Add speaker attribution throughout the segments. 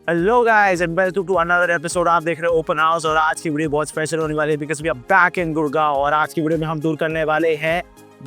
Speaker 1: Hello guys and welcome to another episode. आप देख रहे हो ओपन हाउस और आज की वीडियो बहुत स्पेशल होने वाली है because we are back in Gurgaon. और आज की वीडियो में हम दूर करने वाले हैं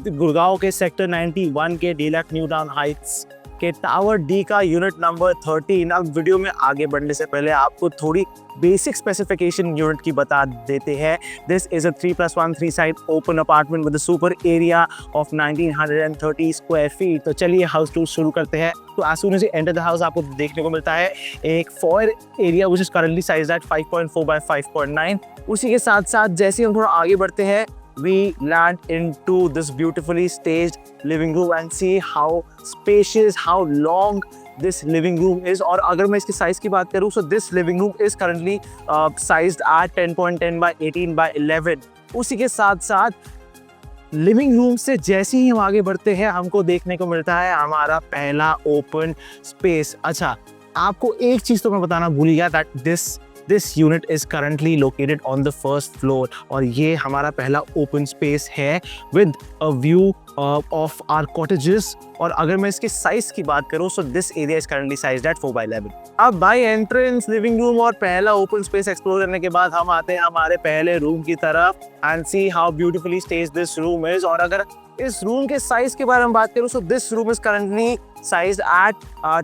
Speaker 1: गुड़गांव के सेक्टर 91 के डीलक्स न्यू टाउन हाइट्स के टावर डी का यूनिट नंबर 13। अब वीडियो में आगे बढ़ने से पहले आपको थोड़ी बेसिक स्पेसिफिकेशन यूनिट की बता देते हैं। This is a 3+1 3 side open apartment with super area of 1930 square feet. तो चलिए हाउस टूर शुरू करते हैं। तो as soon as you enter the house आपको देखने को मिलता है एक foyer area which is currently sized at 5.4 by 5.9। उसी के साथ साथ जैसे हम थोड़ा आगे बढ़ते हैं we land into this beautifully staged living room and see how spacious, how long this living room is। और अगर मैं इसकी साइज की बात करूं so this living room is currently sized at 10.10 by 18 by 11। उसी के साथ साथ लिविंग रूम से जैसे ही हम आगे बढ़ते हैं हमको देखने को मिलता है हमारा पहला ओपन स्पेस। अच्छा, आपको एक चीज तो मैं बताना भूल गया that this unit is currently located on the first floor और ये हमारा पहला ओपन स्पेस है with a view of our cottages. और अगर मैं इसके साइज की बात करूं so this area is currently sized at 4/11। अब बाय एंट्रेंस लिविंग रूम और पहला ओपन स्पेस एक्सप्लोर करने के बाद हम आते हैं हमारे पहले रूम की तरफ and see how beautifully staged this room is. और अगर इस रूम के साइज के बारे में बात करूं so this room is currently sized at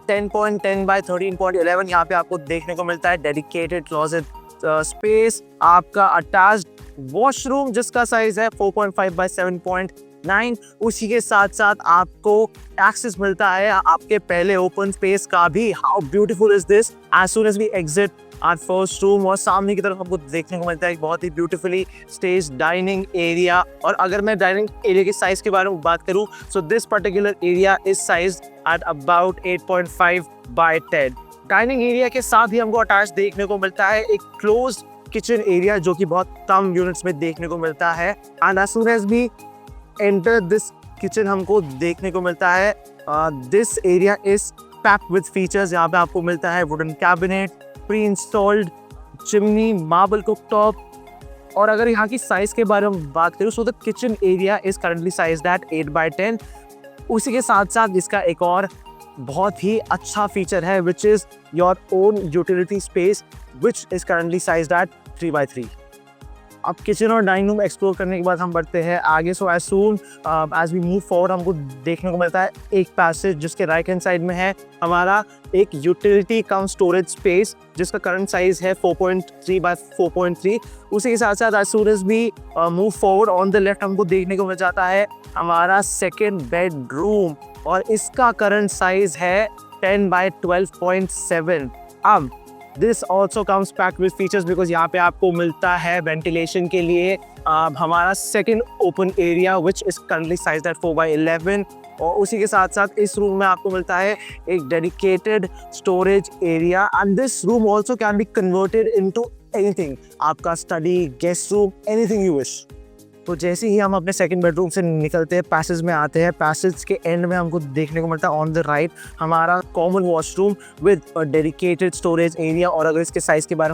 Speaker 1: 10.10 by 13.11। यहाँ पे आपको देखने को मिलता है डेडिकेटेड क्लोजेट स्पेस, आपका अटैच्ड वॉशरूम जिसका साइज है 4.5 by 7.9। उसी के साथ साथ आपको एक्सेस मिलता है आपके पहले ओपन स्पेस का भी। How beautiful is this. As soon as we exit our first room और सामने की तरफ हमको देखने को मिलता है एक बहुत ही ब्यूटीफुली स्टेज डाइनिंग एरिया। और अगर मैं डाइनिंग एरिया के साइज के बारे में बात करूं so this particular area is sized at about 8.5 by 10। Dining area के साथ ही हमको अटैच देखने को मिलता है एक क्लोज्ड किचन एरिया जो कि बहुत कम यूनिट्स में देखने को मिलता है। And as soon as we enter this kitchen हमको देखने को मिलता है this area is packed with features. यहाँ पे आपको मिलता है wooden cabinet, pre installed chimney, marble cooktop. और अगर यहाँ की साइज के बारे में बात करूँ so the kitchen area is currently sized at 8/10। उसी के साथ साथ इसका एक और बहुत ही अच्छा फीचर है which is your own utility space which is currently sized at 3/3। अब किचन और डाइनिंग रूम एक्सप्लोर करने के बाद हम बढ़ते हैं आगे। So as soon as we move forward हमको देखने को मिलता है एक पैसेज जिसके राइट हैंड साइड में है हमारा एक यूटिलिटी कम स्टोरेज स्पेस जिसका करंट साइज है 4.3 by 4.3। उसी के साथ साथ as soon as we move forward on the left हमको देखने को मिल जाता है हमारा सेकेंड बेडरूम और इसका करंट साइज है 10 by 12.7। अब this also comes packed with features because यहाँ पे आपको मिलता है वेंटिलेशन के लिए हमारा second open area which is currently sized at 4/11। और उसी के साथ साथ इस रूम में आपको मिलता है एक dedicated storage area and this room also can be converted into anything, आपका study, guest room, anything you wish. तो जैसे ही हम अपने सेकंड बेडरूम से निकलते हैं पैसेज में आते हैं, पैसेज के एंड में हमको देखने को मिलता है ऑन द राइट हमारा common washroom with dedicated storage area. और अगर इसके साइज के बारे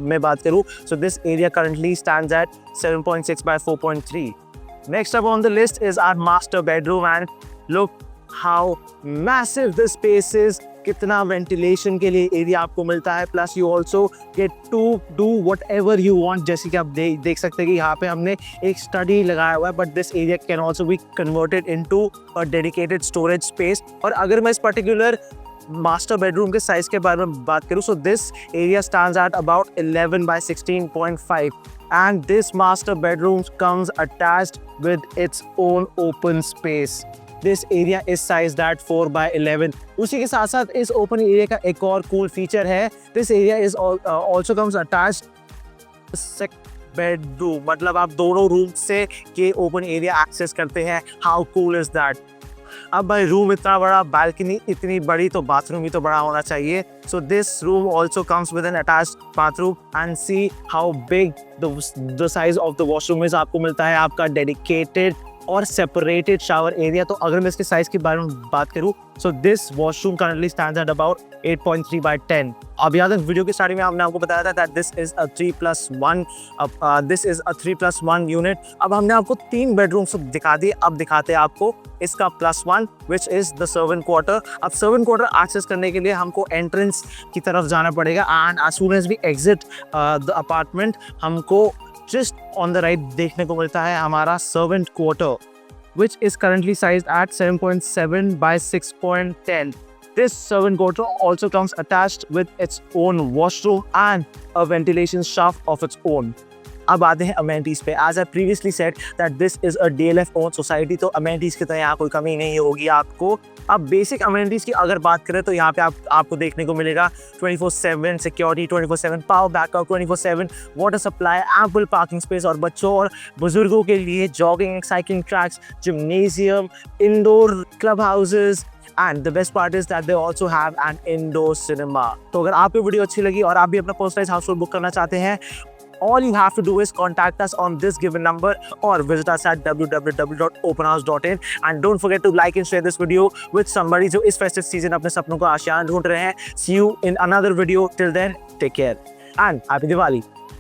Speaker 1: में बात करूँ so this area currently stands at 7.6 by 4.3। Next up on the list is our master bedroom and look how massive this space is. कितना वेंटिलेशन के लिए एरिया आपको मिलता है plus you also get to do whatever you want. जैसे कि आप देख सकते हैं कि यहाँ पे हमने एक स्टडी लगाया हुआ है but this area can also be converted into a dedicated storage space. और अगर मैं इस पर्टिकुलर मास्टर बेडरूम के साइज के बारे में बात करूँ so this area stands at about 11 by 16.5 and this master bedroom comes attached with its own open space. This area is sized at 4/11। उसी के साथ साथ इस ओपन एरिया का एक और कूल फीचर है this area is also comes attached bedroom, मतलब आप दोनों रूम से के ओपन एरिया एक्सेस करते हैं। How cool is that. अब भाई रूम इतना बड़ा, बालकनी इतनी बड़ी, तो बाथरूम भी तो बड़ा होना चाहिए। सो this room also comes with N attached bathroom and see how big the size of the washroom is. आपको मिलता है आपका डेडिकेटेड और सेपरेटेड शावर एरिया। तो अगर मैं इसके साइज के बारे में बात करूं so this washroom currently stands at about 8.3 by 10। अब याद है वीडियो की स्टार्टिंग में हमने आपको बताया था that this is a 3+1 unit. अब हमने आपको 3 बेडरूम्स दिखा दिए, अब दिखाते हैं आपको इसका +1 which is the servant quarter. अब सर्वेंट क्वार्टर एक्सेस करने के लिए हमको एंट्रेंस की तरफ जाना पड़ेगा and as soon as we exit the apartment हमको जस्ट ऑन द राइट देखने को मिलता है हमारा servant quarter which is currently sized at 7.7 by 6.10. This servant quarter also comes attached with its own washroom and a ventilation shaft of its own. अब आते हैं amenities पे। As I previously said that this is a DLF own society, तो amenities की तो यहाँ कोई कमी नहीं होगी आपको। अब बेसिक अमेनिटीज की अगर बात करें तो यहाँ पे आपको देखने को मिलेगा 24/7 security, 24/7 power backup, 24/7 water supply, ample parking space और बच्चों और बुजुर्गों के लिए jogging cycling tracks, gymnasium, indoor club houses and the best part is that they also have an indoor cinema. तो अगर आपको वीडियो अच्छी लगी और आप भी अपना पर्सनलाइज्ड हाउस बुक करना चाहते हैं, all you have to do is contact us on this given number or visit us at www.openhouse.in and don't forget to like and share this video with somebody जो इस festive season अपने सपनों को आशियाना ढूंढ रहे हैं। See you in another video. Till then, take care and happy Diwali.